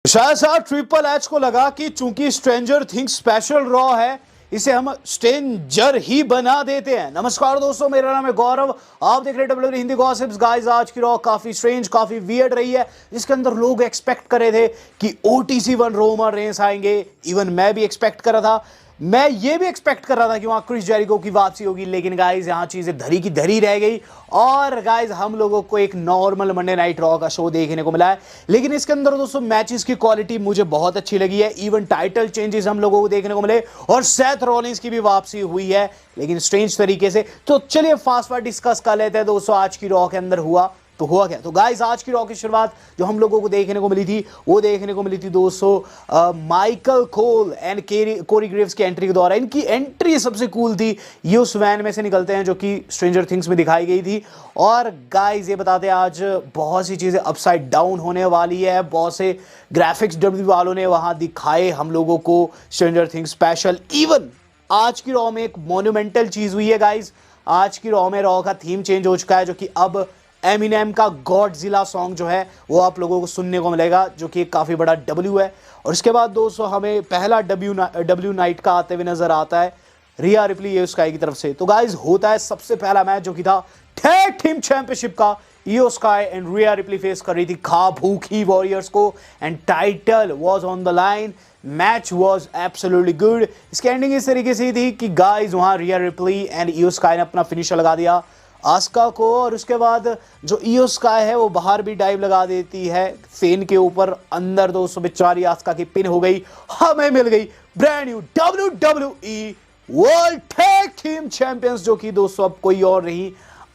शायद साहब triple H को लगा कि चूंकि स्ट्रेंजर थिंग्स स्पेशल रॉ है, इसे हम स्ट्रेंजर ही बना देते हैं। नमस्कार दोस्तों, मेरा नाम है गौरव, आप देख रहे हैं डब्ल्यूडब्ल्यूई हिंदी गॉसिप्स। गाइस, आज की रॉ काफी स्ट्रेंज, काफी वियर्ड रही है, जिसके अंदर लोग एक्सपेक्ट कर रहे थे कि ओटीसी 1 रोमन रेंस आएंगे। इवन मैं भी एक्सपेक्ट कर रहा था, मैं ये भी एक्सपेक्ट कर रहा था कि वहां क्रिस जेरिको की वापसी होगी, लेकिन गाइस यहाँ चीजें धरी की धरी रह गई और गाइस हम लोगों को एक नॉर्मल मंडे नाइट रॉ का शो देखने को मिला है। लेकिन इसके अंदर दोस्तों मैचेस की क्वालिटी मुझे बहुत अच्छी लगी है। इवन टाइटल चेंजेस हम लोगों को देखने को मिले और सेथ रॉलिंस की भी वापसी हुई है, लेकिन स्ट्रेंज तरीके से। तो चलिए फास्ट फास्ट डिस्कस कर लेते हैं दोस्तों आज की रॉ के अंदर हुआ तो हुआ क्या। तो गाइस आज की रॉ की शुरुआत जो हम लोगों को देखने को मिली थी वो देखने को मिली थी दोस्तों Michael Cole and Corey Graves की एंट्री के द्वारा। इनकी एंट्री सबसे कूल थी। ये उस वैन में से निकलते हैं जो कि स्ट्रेंजर थिंग्स में दिखाई गई थी। और गाइस ये बताते हैं आज बहुत सी चीजें अपसाइड डाउन होने वाली है। बहुत से ग्राफिक्स डब्ल्यू वालों ने वहां दिखाए हम लोगों को स्ट्रेंजर थिंग्स स्पेशल। इवन आज की रॉ में एक मोन्यूमेंटल चीज हुई है गाइस। आज की रॉ में रॉ का थीम चेंज हो चुका है, जो कि अब एमिनेम का गॉडजिला सॉन्ग जो है वो आप लोगों को सुनने को मिलेगा, जो कि एक काफ़ी बड़ा डब्ल्यू है। और इसके बाद दोस्तों हमें पहला डब्ल्यू नाइट का आते हुए नजर आता है रिया रिप्ली ईओ स्काई की तरफ से। तो गाइस होता है सबसे पहला मैच जो कि था टैग टीम चैंपियनशिप का। Iyo Sky and Rhea Ripley face कर रही थी खा भूखी वॉरियर्स को and title was on the line. Match was absolutely good. इसकी एंडिंग इस तरीके से थी कि गाइस वहां Rhea Ripley and Iyo Sky ने अपना फिनिशर लगा दिया आस्का को, और उसके बाद जो ईओ स्काई है वो बाहर भी डाइव लगा देती है फेन के ऊपर। अंदर दोस्तों बेचारी आस्का की पिन हो गई। हमें मिल गई brand new WWE world tag team champions, जो कि दोस्तों अब कोई और नहीं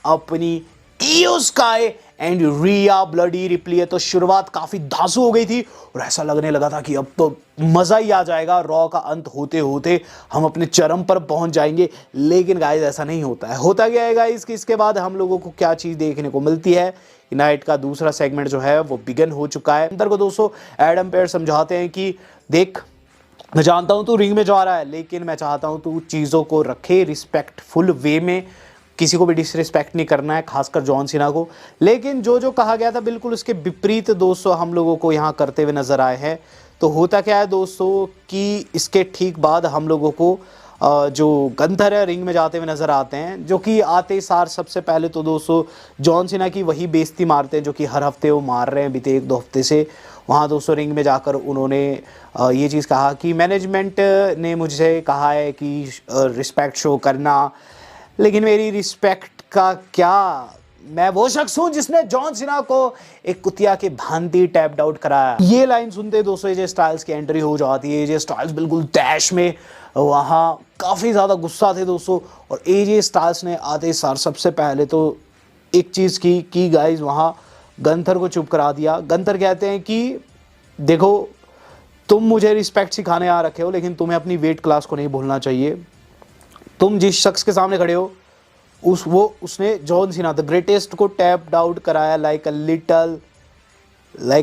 अपनी Iyo Sky and Rhea bloody Ripley है। तो शुरुआत काफी धांसू हो गई थी और ऐसा लगने लगा था कि अब तो मजा ही आ जाएगा, रॉ का अंत होते होते हम अपने चरम पर पहुंच जाएंगे। लेकिन गाइस ऐसा नहीं होता है। होता क्या है गाइस कि इसके बाद हम लोगों को क्या चीज देखने को मिलती है। नाइट का दूसरा सेगमेंट जो है वो बिगन हो चुका है। अंदर को दोस्तों एडम पेयर समझाते हैं कि देख, मैं जानता हूं तू रिंग में जा रहा है, लेकिन मैं चाहता हूं तू चीजों को रखे रिस्पेक्टफुल वे में, किसी को भी डिसरिस्पेक्ट नहीं करना है, खासकर जॉन सीना को। लेकिन जो जो कहा गया था बिल्कुल उसके विपरीत दोस्तों हम लोगों को यहाँ करते हुए नजर आए हैं। तो होता क्या है दोस्तों कि इसके ठीक बाद हम लोगों को जो गंथर है रिंग में जाते हुए नजर आते हैं, जो कि आते ही सार सबसे पहले तो दोस्तों जॉन सीना की वही बेइज्जती मारते हैं जो कि हर हफ्ते वो मार रहे हैं बीते 1-2 हफ्ते से। वहाँ दोस्तों रिंग में जाकर उन्होंने ये चीज़ कहा कि मैनेजमेंट ने मुझे कहा है कि रिस्पेक्ट शो करना, लेकिन मेरी रिस्पेक्ट का क्या, मैं वो शख्स हूं जिसने जॉन सीना को एक कुतिया के भांति टैप्ड आउट कराया। ये लाइन सुनते दोस्तों एजे स्टाइल्स की एंट्री हो जाती है। एजे स्टाइल्स बिल्कुल दैश में वहाँ काफ़ी ज़्यादा गुस्सा थे दोस्तों, और एजे स्टाइल्स ने आते सार सबसे पहले तो एक चीज़ की गाइज वहाँ गंथर को चुप करा दिया। गंथर कहते हैं कि देखो, तुम मुझे रिस्पेक्ट सिखाने आ रखे हो, लेकिन तुम्हें अपनी वेट क्लास को नहीं भूलना चाहिए। तुम जिस शख्स के सामने खड़े हो उसने जॉन सीना द ग्रेटेस्ट को टैप्ड आउट कराया लाइक अ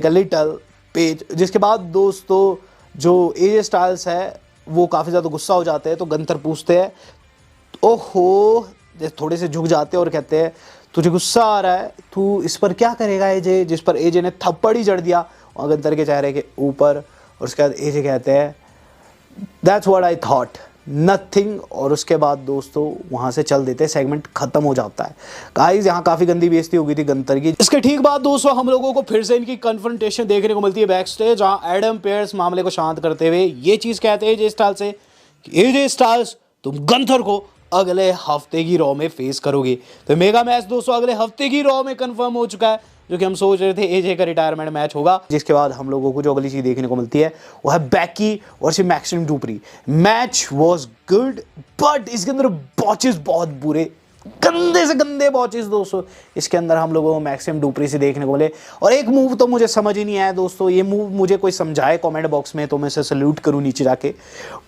लिटल पेज। जिसके बाद दोस्तों जो एजे स्टाइल्स है वो काफ़ी ज़्यादा गुस्सा हो जाते हैं। तो गंथर पूछते हैं, ओहो, थोड़े से झुक जाते हैं और कहते हैं तुझे गुस्सा आ रहा है, तू इस पर क्या करेगा एजे, जिस पर एजे ने थप्पड़ ही जड़ दिया और गंथर के चेहरे के ऊपर। और उसके बाद एजे कहते हैं that's what I thought, nothing. और उसके बाद दोस्तों वहां से चल देते, सेगमेंट खत्म हो जाता है। गाइस यहाँ काफी गंदी बेइज्जती हो गई थी गंतर की। इसके ठीक बाद दोस्तों हम लोगों को फिर से इनकी कन्फ्रंटेशन देखने को मिलती है बैक स्टेज, जहां एडम पेयर्स मामले को शांत करते हुए ये चीज कहते हैं एजे स्टाइल्स से कि एजे स्टाइल्स तुम गंथर को अगले हफ्ते की रॉ में फेस करोगे। तो मेगा मैच दोस्तों अगले हफ्ते की रॉ में कंफर्म हो चुका है, जो कि हम सोच रहे थे एजे का रिटायरमेंट मैच होगा। जिसके बाद हम लोगों को जो अगली चीज देखने को मिलती है वो है बैकी और Maxxine Dupri. Match was good, but इसके अंदर बॉचेस बहुत बुरे, गंदे से गंदे बॉचेस दोस्तों इसके अंदर हम लोगों को मैक्सिम डुप्री से देखने को मिले। और एक मूव तो मुझे समझ ही नहीं आया दोस्तों, ये मूव मुझे कोई समझाए कमेंट बॉक्स में तो मैं इसे सल्यूट करूं नीचे जाके।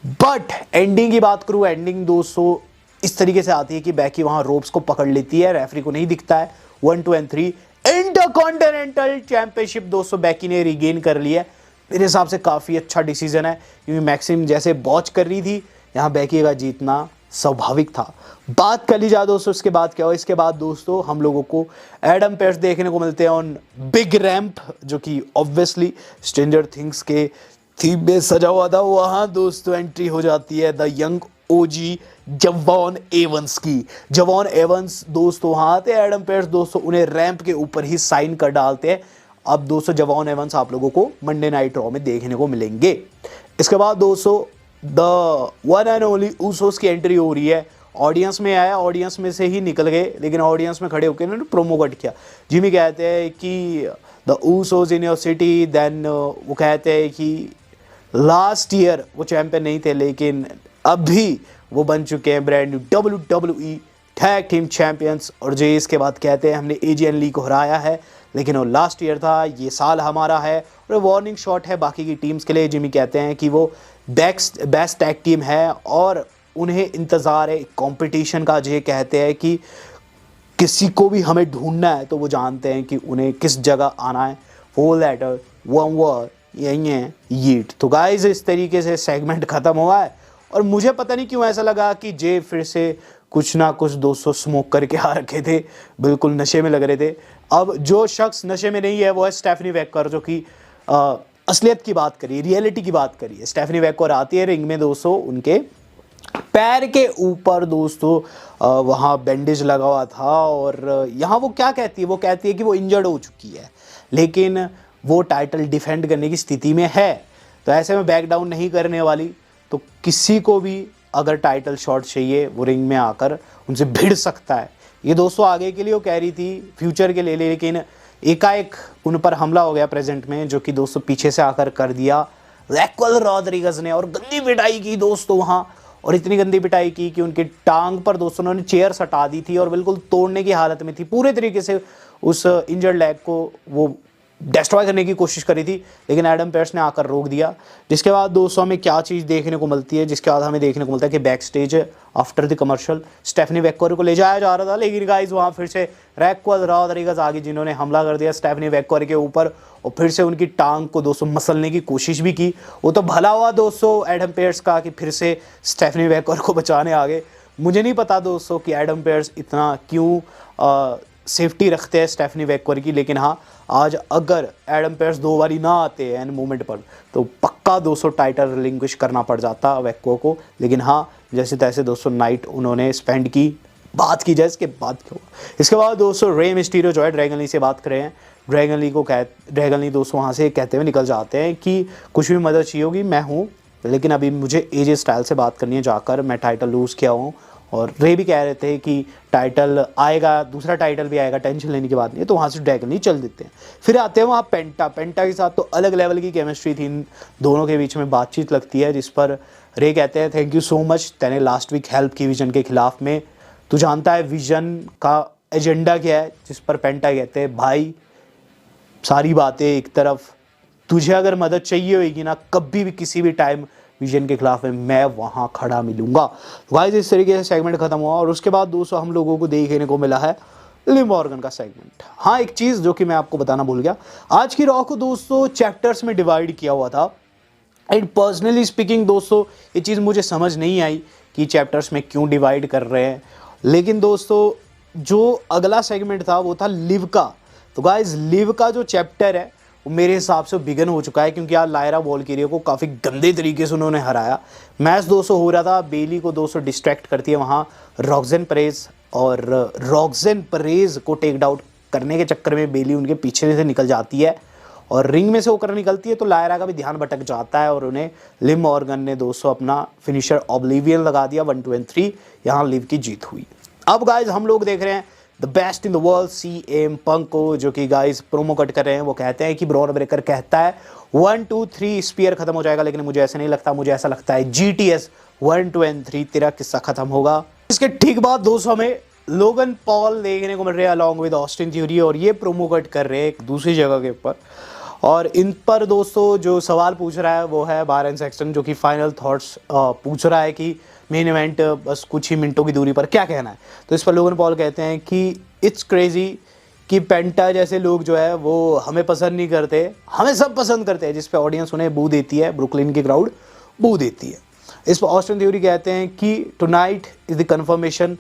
बट एंडिंग की बात करूं, एंडिंग दोस्तों इस तरीके से आती है कि बैकी वहां रोप्स को पकड़ लेती है, रेफरी को नहीं दिखता है। 1, 2 and 3 इंटरकॉन्टिनेंटल चैंपियनशिप दोस्तों बैकी ने रिगेन कर लिया है। मेरे हिसाब से काफी अच्छा डिसीजन है, क्योंकि मैक्सिम जैसे बॉच कर रही थी, यहाँ बैकी का जीतना स्वाभाविक था। बात कर ली जाए दोस्तों इसके बाद क्या हुआ। इसके बाद दोस्तों हम लोगों को एडम पेयर्स देखने को मिलते हैं ऑन बिग रैंप, जो कि ऑब्वियसली स्ट्रेंजर थिंग्स के थीम में सजा हुआ था। वहाँ दोस्तों एंट्री हो जाती है द यंग ओजी जवॉन एवंस की। जवॉन एवंस दोस्तों वहाँ आते हैं, एडम पेयर्स दोस्तों उन्हें रैंप के ऊपर ही साइन कर डालते हैं। अब दोस्तों जवॉन एवंस आप लोगों को मंडे नाइट रॉ में देखने को मिलेंगे। इसके बाद दोस्तों the one and only Usos की एंट्री हो रही है। ऑडियंस में आया, ऑडियंस में से ही निकल गए, लेकिन ऑडियंस में खड़े होकर इन्होंने प्रोमो कट किया। जिमी कहते हैं कि the Usos in your city, then वो कहते हैं कि लास्ट ईयर वो चैंपियन नहीं थे, लेकिन अभी वो बन चुके हैं brand new WWE tag team champions. और जे इसके बाद कहते हैं हमने एजीएन ली को हराया है, लेकिन वो लास्ट ईयर था, ये साल हमारा है। और वार्निंग शॉट है बाकी की टीम्स के लिए। जिमी कहते हैं कि वो बेस्ट टैग टीम है और उन्हें इंतज़ार है कंपटीशन का। जे कहते हैं कि किसी को भी हमें ढूंढना है तो वो जानते हैं कि उन्हें किस जगह आना है। 4 लेटर 1 वर्ड, यही है यीट। तो गाइस इस तरीके से सेगमेंट ख़त्म हुआ है और मुझे पता नहीं क्यों ऐसा लगा कि जे फिर से कुछ ना कुछ दोस्तों स्मोक करके आ रखे थे, बिल्कुल नशे में लग रहे थे। अब जो शख्स नशे में नहीं है वो है स्टेफनी वेकर, जो कि असलियत की बात करिए, रियलिटी की बात करिए। स्टेफनी वेकर आती है रिंग में दोस्तों, उनके पैर के ऊपर दोस्तों वहाँ बैंडेज लगा हुआ था और यहाँ वो क्या कहती है, वो कहती है कि वो इंजर्ड हो चुकी है, लेकिन वो टाइटल डिफेंड करने की स्थिति में है। तो ऐसे में बैक डाउन नहीं करने वाली। तो किसी को भी अगर टाइटल शॉट चाहिए वो रिंग में आकर उनसे भिड़ सकता है। ये दोस्तों आगे के लिए वो कह रही थी, फ्यूचर के लिए, लेकिन एकाएक उन पर हमला हो गया प्रेजेंट में, जो कि दोस्तों पीछे से आकर कर दिया रैक्वेल रॉड्रिगज़ ने। और गंदी पिटाई की दोस्तों वहाँ, और इतनी गंदी पिटाई की कि उनके टांग पर दोस्तों उन्होंने चेयर सटा दी थी और बिल्कुल तोड़ने की हालत में थी। पूरे तरीके से उस इंजर्ड लेग को वो डिस्ट्रॉय करने की कोशिश करी थी, लेकिन एडम पेयर्स ने आकर रोक दिया। जिसके बाद दोस्तों हमें क्या चीज़ देखने को मिलती है, जिसके बाद हमें देखने को मिलता है कि backstage after the commercial Stephanie Vaquer को ले जाया जा रहा था, लेकिन गाइस वहाँ फिर से रैक्वेल रॉड्रिगज़ आ गई, जिन्होंने हमला कर दिया स्टेफनी वेकर के ऊपर और फिर से उनकी टांग को दोस्तों मसलने की कोशिश भी की। वो तो भला हुआ दोस्तों एडम पेयर्स का कि फिर से स्टेफनी वेकर को बचाने आ गए। मुझे नहीं पता दोस्तों कि एडम पेयर्स इतना क्यों सेफ्टी रखते हैं स्टेफनी वेकर की, लेकिन हाँ आज अगर एडम पेयर्स 2 बारी ना आते हैं एंड मोमेंट पर तो पक्का 200 टाइटल रिलिंक्विश करना पड़ जाता वेको को। लेकिन हाँ जैसे तैसे 200 नाइट उन्होंने स्पेंड की। बात की जाए इसके बाद क्या हुआ। इसके बाद दोस्तों रे मिस्टीरियो जो है ड्रैगन ली से बात कर रहे हैं। ड्रैगन ली दोस्तों वहाँ से कहते हुए निकल जाते हैं कि कुछ भी मदद चाहिए होगी मैं हूँ, लेकिन अभी मुझे एजे स्टाइल से बात करनी है जाकर, मैं टाइटल लूज़ किया हूँ। और रे भी कह रहे थे कि टाइटल आएगा, दूसरा टाइटल भी आएगा, टेंशन लेने की बात नहीं है। तो वहाँ से ड्रैगन ली चल देते हैं। फिर आते हैं वहाँ पेंटा के साथ। तो अलग लेवल की केमिस्ट्री थी इन दोनों के बीच में, बातचीत लगती है, जिस पर रे कहते हैं थैंक यू सो मच, तैने लास्ट वीक हेल्प की विजन के खिलाफ में, तू जानता है विजन का एजेंडा क्या है। जिस पर पेंटा कहते हैं भाई सारी बातें एक तरफ, तुझे अगर मदद चाहिए होगी ना कभी भी किसी भी टाइम विजन के खिलाफ में, मैं वहाँ खड़ा मिलूंगा। गाइस इस तरीके से सेगमेंट खत्म हुआ और उसके बाद दोस्तों हम लोगों को देखने को मिला है लिव मॉर्गन का सेगमेंट। हाँ एक चीज़ जो कि मैं आपको बताना भूल गया, आज की रॉ को दोस्तों चैप्टर्स में डिवाइड किया हुआ था। एंड पर्सनली स्पीकिंग दोस्तों ये चीज़ मुझे समझ नहीं आई कि चैप्टर्स में क्यों डिवाइड कर रहे हैं, लेकिन दोस्तों जो अगला सेगमेंट था वो था लिव का। तो गाइस लिव का जो चैप्टर है वो मेरे हिसाब से बिगन हो चुका है, क्योंकि आज लायरा वॉल्किरिया को काफ़ी गंदे तरीके से उन्होंने हराया। मैच दोस्तों हो रहा था, बेली को दोस्तों डिस्ट्रैक्ट करती है वहाँ रॉक्सेन परेज, और रॉक्सेन परेज को टेक डाउन करने के चक्कर में बेली उनके पीछे से निकल जाती है और रिंग में से होकर निकलती है। तो लायरा का भी ध्यान भटक जाता है और उन्हें लिव मॉर्गन ने दोस्तों अपना फिनिशर ऑब्लिवियन लगा दिया। 1 2 and 3 यहाँ लिव की जीत हुई। अब गाइज हम लोग देख रहे हैं the best in the world CM पंक को, जो कि गाइस प्रोमो कट कर रहे हैं। वो कहते हैं कि ब्रॉन ब्रेकर कहता है 1 2 3 स्पीयर खत्म हो जाएगा, लेकिन मुझे ऐसा नहीं लगता, मुझे ऐसा लगता है GTS 1 2 and 3 तेरा किस्सा खत्म होगा। इसके ठीक बाद दोस्तों हमें लोगन पॉल देखने को मिल रहे हैं अलॉन्ग विद ऑस्टिन थ्योरी, और ये प्रोमो कट कर रहे हैं एक दूसरी जगह के ऊपर। और इन पर दोस्तों जो सवाल पूछ रहा है वो है बारन सेक्सटन, जो कि फाइनल थॉट्स पूछ रहा है कि मेन इवेंट बस कुछ ही मिनटों की दूरी पर क्या कहना है। तो इस पर लोगन पॉल कहते हैं कि इट्स क्रेजी कि पेंटा जैसे लोग जो है वो हमें पसंद नहीं करते, हमें सब पसंद करते हैं, जिस पे ऑडियंस उन्हें बू देती है, ब्रुकलिन की क्राउड बू देती है। इस पर ऑस्टिन थ्योरी कहते हैं कि टुनाइट इज द कन्फर्मेशन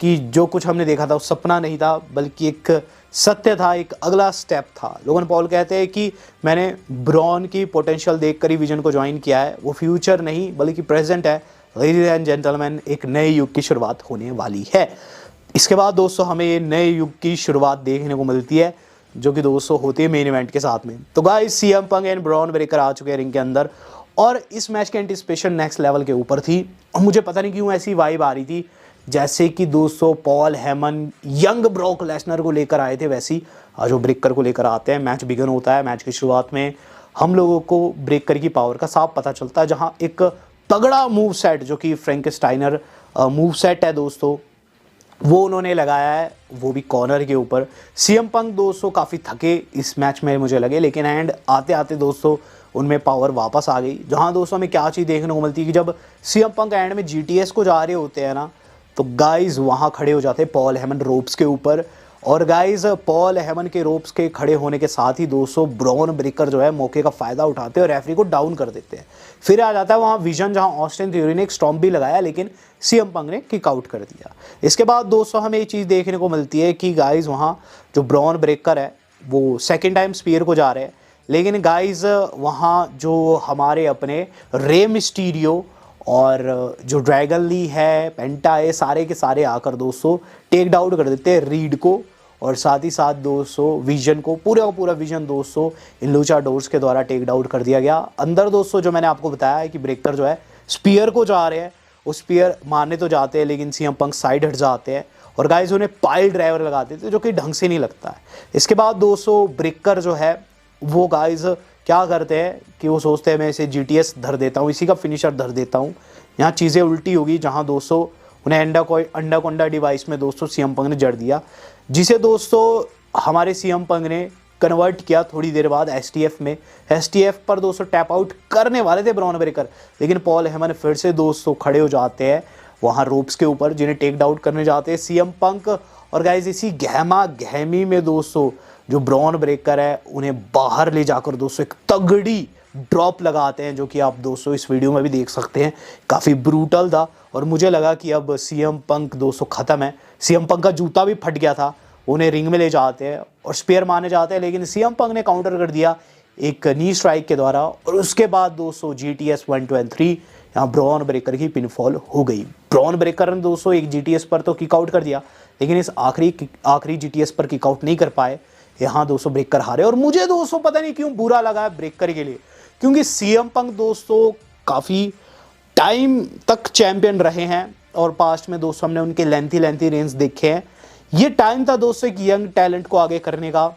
कि जो कुछ हमने देखा था वो सपना नहीं था बल्कि एक सत्य था, एक अगला स्टेप था। लोगन पॉल कहते हैं कि मैंने ब्रॉन की पोटेंशियल देखकर ही विजन को ज्वाइन किया है, वो फ्यूचर नहीं बल्कि प्रेजेंट है। लेडीज एंड जेंटलमैन, एक नए युग की शुरुआत होने वाली है। इसके बाद दोस्तों हमें ये नए युग की शुरुआत देखने को मिलती है जो कि दोस्तों होती है मेन इवेंट के साथ में। तो guys CM Punk and Bron Breakker आ चुके हैं रिंग के अंदर और इस मैच की एंटिसिपेशन नेक्स्ट लेवल के ऊपर थी और मुझे पता नहीं क्यों ऐसी वाइब आ रही थी जैसे कि दोस्तों Paul Heyman young Brock Lesnar को लेकर आए थे, वैसी आज वो ब्रेकर को लेकर आते हैं। मैच बिगन होता है, मैच की शुरुआत में हम लोगों को ब्रेकर की पावर का साफ पता चलता है, जहां एक तगड़ा मूव सेट जो कि फ्रैंकेस्टाइनर मूव सेट है दोस्तों वो उन्होंने लगाया है, वो भी कॉर्नर के ऊपर। सीएम पंक दोस्तों काफ़ी थके इस मैच में मुझे लगे, लेकिन एंड आते आते दोस्तों उनमें पावर वापस आ गई। जहां दोस्तों हमें क्या चीज़ देखने को मिलती है कि जब सीएम पंक एंड में जीटीएस को जा रहे होते हैं ना, तो गाइज वहाँ खड़े हो जाते हैं पॉल हेमन रोप्स के ऊपर। और गाइज पॉल हेमन के रोप्स के खड़े होने के साथ ही दोस्तों ब्रॉन ब्रेकर जो है मौके का फ़ायदा उठाते हैं और रेफरी को डाउन कर देते हैं। फिर आ जाता है वहाँ विजन, जहाँ ऑस्टिन थ्योरी ने एक स्टॉम्प भी लगाया लेकिन सीएम पंक ने किक आउट कर दिया। इसके बाद दोस्तों हमें ये चीज़ देखने को मिलती है कि गाइज वहाँ जो ब्रॉन ब्रेकर है वो सेकेंड टाइम स्पीयर को जा रहे हैं, लेकिन गाइज वहाँ जो हमारे अपने रे मिस्टीरियो और जो ड्रैगन ली है, पेंटा है, सारे के सारे आकर दोस्तों टेक डाउन कर देते हैं रीड को और साथ ही साथ दोस्तों विजन को, पूरा का पूरा विजन दोस्तों इन लूचाडोर्स के द्वारा टेक डाउन कर दिया गया। अंदर दोस्तों जो मैंने आपको बताया है कि ब्रेकर जो है स्पीयर को जा रहे हैं, वो स्पीयर मारने तो जाते हैं लेकिन सीएम पंक साइड हट जाते हैं और गाइज उन्हें पाइल ड्राइवर लगाते थे जो कि ढंग से नहीं लगता है। इसके बाद दोस्तों ब्रेकर जो है वो गाइज क्या करते हैं कि वो सोचते हैं मैं इसे जीटीएस धर देता हूँ, इसी का फिनिशर धर देता हूँ। यहाँ चीज़ें उल्टी होगी, जहाँ दोस्तों उन्हें अंडाकोंडा डिवाइस में दोस्तों सीएम पंक ने जड़ दिया, जिसे दोस्तों हमारे सीएम पंक ने कन्वर्ट किया थोड़ी देर बाद एसटीएफ में। एसटीएफ पर दोस्तों टैप आउट करने वाले थे ब्रॉन ब्रेकर, लेकिन पॉल हेमन फिर से दोस्तों खड़े हो जाते हैं वहाँ रोप्स के ऊपर जिन्हें टेक डाउन करने जाते हैं सीएम पंक। और गाइज इसी गहमा गहमी में दोस्तों जो ब्रॉन ब्रेकर है उन्हें बाहर ले जाकर दोस्तों एक तगड़ी ड्रॉप लगाते हैं, जो कि आप दोस्तों इस वीडियो में भी देख सकते हैं। काफ़ी ब्रूटल था और मुझे लगा कि अब सीएम पंक दोस्तों ख़त्म है। सीएम पंक का जूता भी फट गया था, उन्हें रिंग में ले जाते हैं और स्पेयर मारने जाते हैं, लेकिन सीएम पंक ने काउंटर कर दिया एक नी स्ट्राइक के द्वारा। और उसके बाद दोस्तों GTS 1 2 3 यहाँ ब्रॉन ब्रेकर की पिनफॉल हो गई। ब्रॉन ब्रेकर ने दोस्तों एक GTS पर तो किक आउट कर दिया, लेकिन इस आखिरी GTS पर किक आउट नहीं कर पाए। यहाँ दोस्तों ब्रेकर हारे और मुझे दोस्तों पता नहीं क्यों बुरा लगा है ब्रेकर के लिए, क्योंकि सीएम पंक दोस्तों काफ़ी टाइम तक चैंपियन रहे हैं और पास्ट में दोस्तों हमने उनके लेंथी रेंज देखे हैं। ये टाइम था दोस्तों एक यंग टैलेंट को आगे करने का,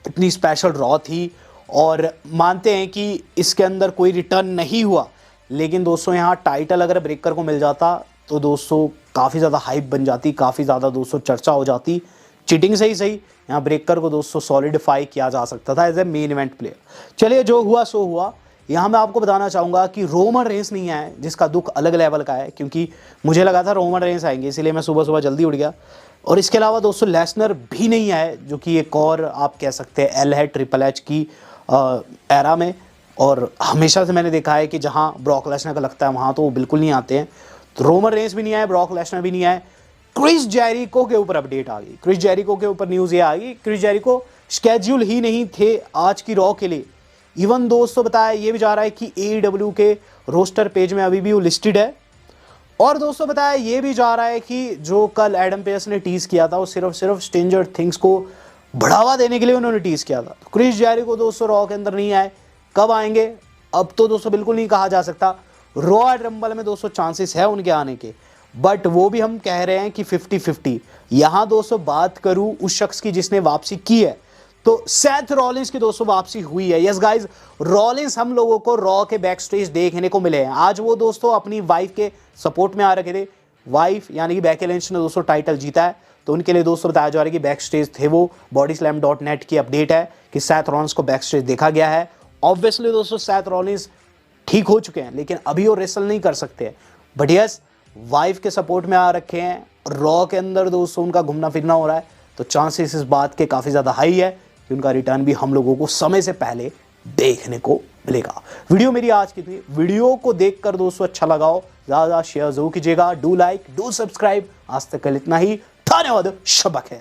इतनी स्पेशल रॉ थी और मानते हैं कि इसके अंदर कोई रिटर्न नहीं हुआ, लेकिन दोस्तों यहाँ टाइटल अगर ब्रेकर को मिल जाता तो दोस्तों काफ़ी ज़्यादा हाइप बन जाती, काफ़ी ज़्यादा दोस्तों चर्चा हो जाती। चीटिंग से ही सही यहाँ ब्रेकर को दोस्तों सॉलिडिफाई किया जा सकता था as a main event player. चलिए जो हुआ सो हुआ। यहाँ मैं आपको बताना चाहूँगा कि रोमन रेंस नहीं आए, जिसका दुख अलग लेवल का है, क्योंकि मुझे लगा था रोमन रेंस आएंगे, इसीलिए मैं सुबह सुबह जल्दी उठ गया। और इसके अलावा दोस्तों लेसनर भी नहीं आए, जो कि एक और आप कह सकते हैं एल है ट्रिपल एच की एरा में। और हमेशा से मैंने देखा है कि जहाँ ब्रॉक लेसनर का लगता है वहाँ तो वो बिल्कुल नहीं आते हैं। तो रोमन रेंस भी नहीं आए, ब्रॉक लेसनर भी नहीं आए। क्रिस जेरिको के ऊपर अपडेट आ गई, क्रिस जेरिको के ऊपर न्यूज़ ये आ गई, क्रिस जेरिको स्केड्यूल ही नहीं थे आज की रॉ के लिए। इवन दोस्तों बताया ये भी जा रहा है कि AEW के रोस्टर पेज में अभी भी वो लिस्टेड है। और दोस्तों बताया ये भी जा रहा है कि जो कल एडम पेस ने टीज किया था वो सिर्फ स्ट्रेंजर थिंग्स को बढ़ावा देने के लिए उन्होंने टीज किया था। तो क्रिस जेरिको दोस्तों रॉ के अंदर नहीं आए, कब आएंगे अब तो दोस्तों बिल्कुल नहीं कहा जा सकता। रॉयल रंबल में दोस्तों चांसेस है उनके आने के, बट वो भी हम कह रहे हैं कि 50-50। यहाँ दोस्तों बात करूँ उस शख्स की जिसने वापसी की है तो सेथ रॉलिंस की दोस्तों वापसी हुई है। यस गाइज, रॉलिंस हम लोगों को रॉ के बैक स्टेज देखने को मिले हैं। आज वो दोस्तों अपनी वाइफ के सपोर्ट में आ रखे थे, वाइफ यानी कि बेकी लिंच ने दोस्तों टाइटल जीता है, तो उनके लिए दोस्तों बताया जा रहा है कि बैक स्टेज थे वो। bodyslam.net की अपडेट है कि सेथ रॉलिंस को बैक स्टेज देखा गया है। ऑब्वियसली दोस्तों सेथ रॉलिंस ठीक हो चुके हैं, लेकिन अभी वो रेसल नहीं कर सकते, बट यस वाइफ के सपोर्ट में आ रखे हैं। रॉ के अंदर दोस्तों उनका घूमना फिरना हो रहा है, तो चांसेस इस बात के काफ़ी ज़्यादा हाई है कि उनका रिटर्न भी हम लोगों को समय से पहले देखने को मिलेगा। वीडियो मेरी आज की थी, वीडियो को देखकर दोस्तों अच्छा लगा हो ज्यादा शेयर जरूर कीजिएगा। Do like, do subscribe. आज तक कल इतना ही, धन्यवाद, शब्बा खैर।